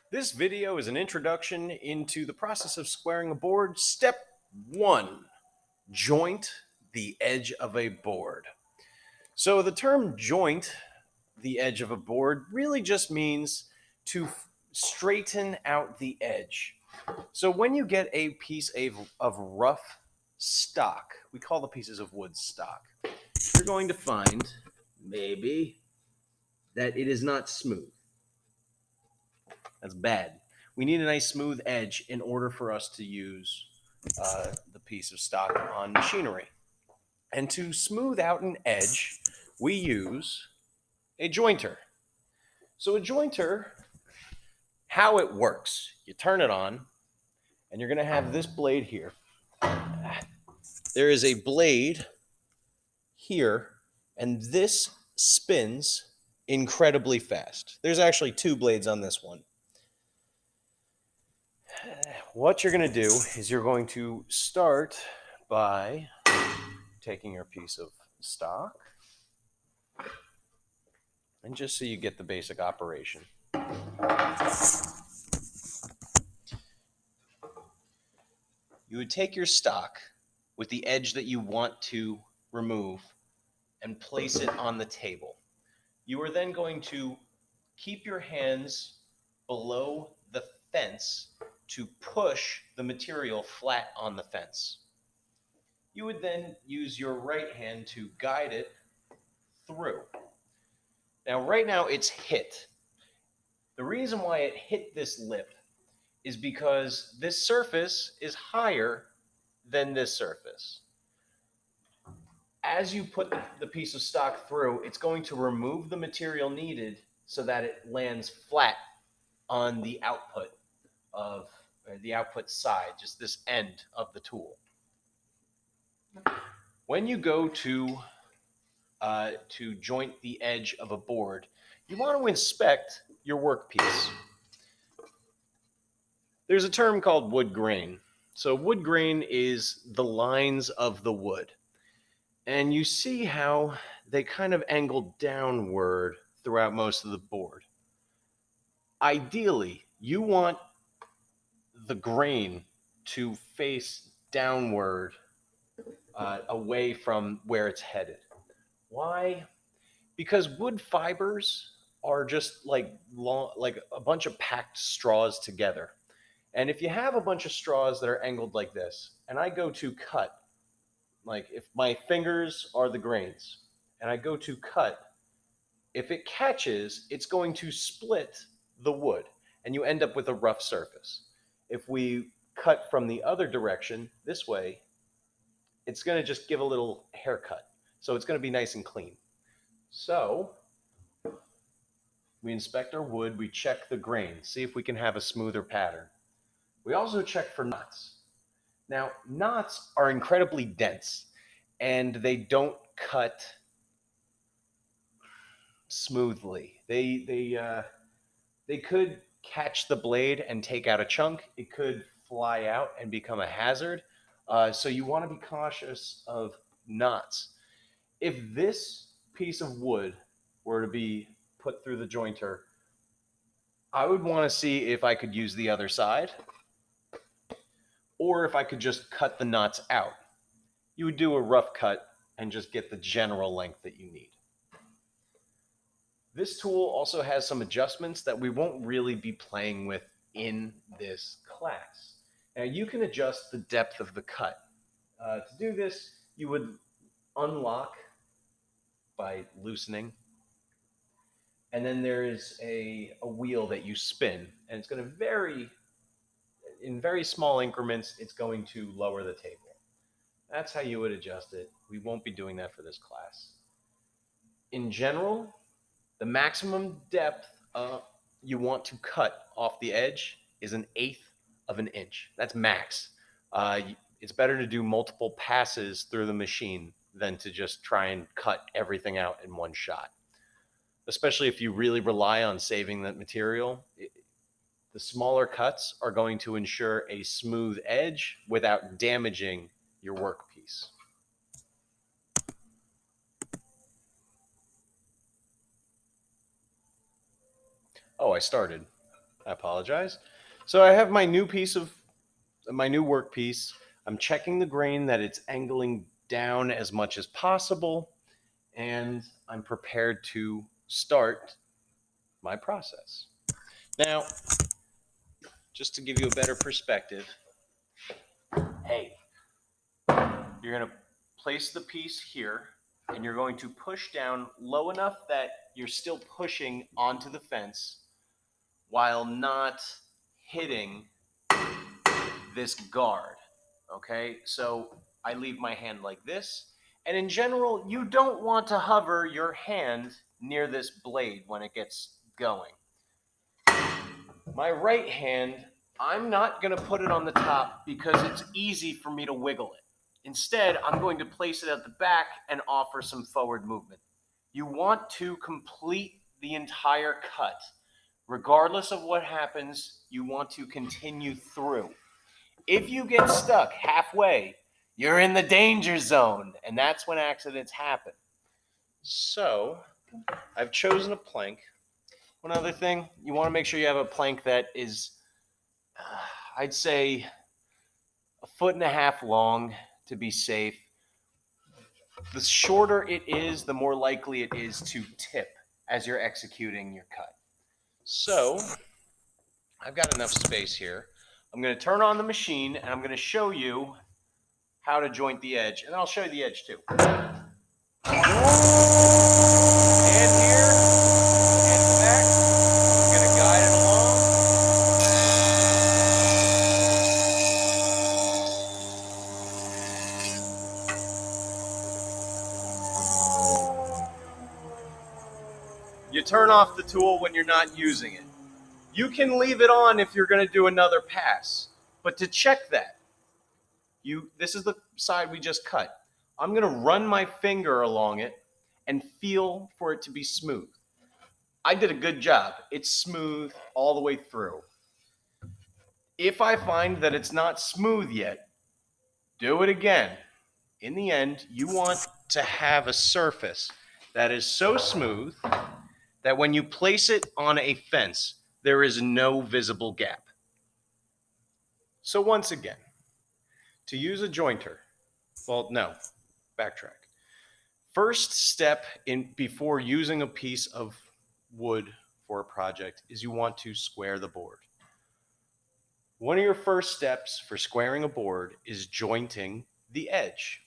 This video is an introduction into the process of squaring a board. Step 1, joint the edge of a board. So the term joint the edge of a board really just means to straighten out the edge. So when you get a piece of rough stock, we call the pieces of wood stock, you're going to find maybe that it is not smooth. That's bad. We need a nice smooth edge in order for us to use the piece of stock on machinery. And to smooth out an edge, we use a jointer. So a jointer, how it works, you turn it on, and you're going to have this blade here. There is a blade here, and this spins incredibly fast. There's actually two blades on this one. What you're going to do is you're going to start by taking your piece of stock, and just so you get the basic operation. You would take your stock with the edge that you want to remove and place it on the table. You are then going to keep your hands below the fence to push the material flat on the fence. You would then use your right hand to guide it through. Now, right now it's hit. The reason why it hit this lip is because this surface is higher than this surface. As you put the piece of stock through, it's going to remove the material needed so that it lands flat on the output of the output side, just this end of the tool. When you go to joint the edge of a board, you want to inspect your workpiece. There's a term called wood grain. So wood grain is the lines of the wood. And you see how they kind of angle downward throughout most of the board. Ideally, you want the grain to face downward away from where it's headed. Why? Because wood fibers are just like a bunch of packed straws together. And if you have a bunch of straws that are angled like this, and I go to cut, like if my fingers are the grains, and I go to cut, if it catches, it's going to split the wood, and you end up with a rough surface. If we cut from the other direction, this way, it's going to just give a little haircut. So it's going to be nice and clean. So we inspect our wood, we check the grain, see if we can have a smoother pattern. We also check for knots. Now, knots are incredibly dense and they don't cut smoothly. They could catch the blade and take out a chunk. It could fly out and become a hazard. So you want to be cautious of knots. If this piece of wood were to be put through the jointer, I would want to see if I could use the other side or if I could just cut the knots out. You would do a rough cut and just get the general length that you need. This tool also has some adjustments that we won't really be playing with in this class. Now you can adjust the depth of the cut. To do this, you would unlock by loosening, and then there is a wheel that you spin, and it's going to vary in very small increments. It's going to lower the table. That's how you would adjust it. We won't be doing that for this class. In general, the maximum depth you want to cut off the edge is 1/8 of an inch. That's max. It's better to do multiple passes through the machine than to just try and cut everything out in one shot. Especially if you really rely on saving that material, the smaller cuts are going to ensure a smooth edge without damaging your workpiece. Oh, I started. I apologize. So I have my new work piece. I'm checking the grain that it's angling down as much as possible, and I'm prepared to start my process. Now, just to give you a better perspective, hey, you're going to place the piece here, and you're going to push down low enough that you're still pushing onto the fence while not hitting this guard. Okay, so I leave my hand like this, and in general, you don't want to hover your hand near this blade when it gets going. My right hand, I'm not going to put it on the top because it's easy for me to wiggle it. Instead, I'm going to place it at the back and offer some forward movement. You want to complete the entire cut. Regardless of what happens, you want to continue through. If you get stuck halfway, you're in the danger zone, and that's when accidents happen. So, I've chosen a plank. One other thing, you want to make sure you have a plank that is, I'd say, 1.5 feet long to be safe. The shorter it is, the more likely it is to tip as you're executing your cut. So, I've got enough space here. I'm going to turn on the machine, and I'm going to show you how to joint the edge, and I'll show you the edge too. And here, and back. I'm going to guide it along. You turn off the tool when you're not using it. You can leave it on if you're going to do another pass, but to check that, this is the side we just cut. I'm going to run my finger along it and feel for it to be smooth. I did a good job. It's smooth all the way through. If I find that it's not smooth yet, do it again. In the end, you want to have a surface that is so smooth that when you place it on a fence, there is no visible gap. So once again, to use a jointer, backtrack. First step before using a piece of wood for a project is you want to square the board. One of your first steps for squaring a board is jointing the edge.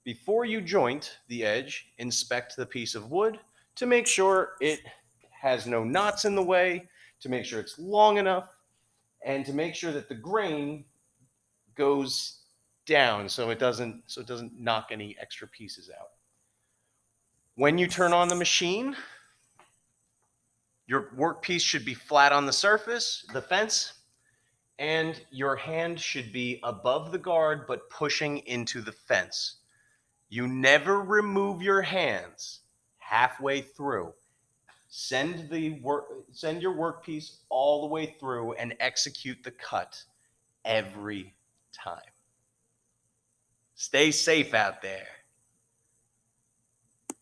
Before you joint the edge, inspect the piece of wood to make sure it has no knots in the way, to make sure it's long enough, and to make sure that the grain goes down so it doesn't knock any extra pieces out. When you turn on the machine, your workpiece should be flat on the surface, the fence, and your hand should be above the guard but pushing into the fence. You never remove your hands halfway through. Send your workpiece all the way through and execute the cut every time. Stay safe out there.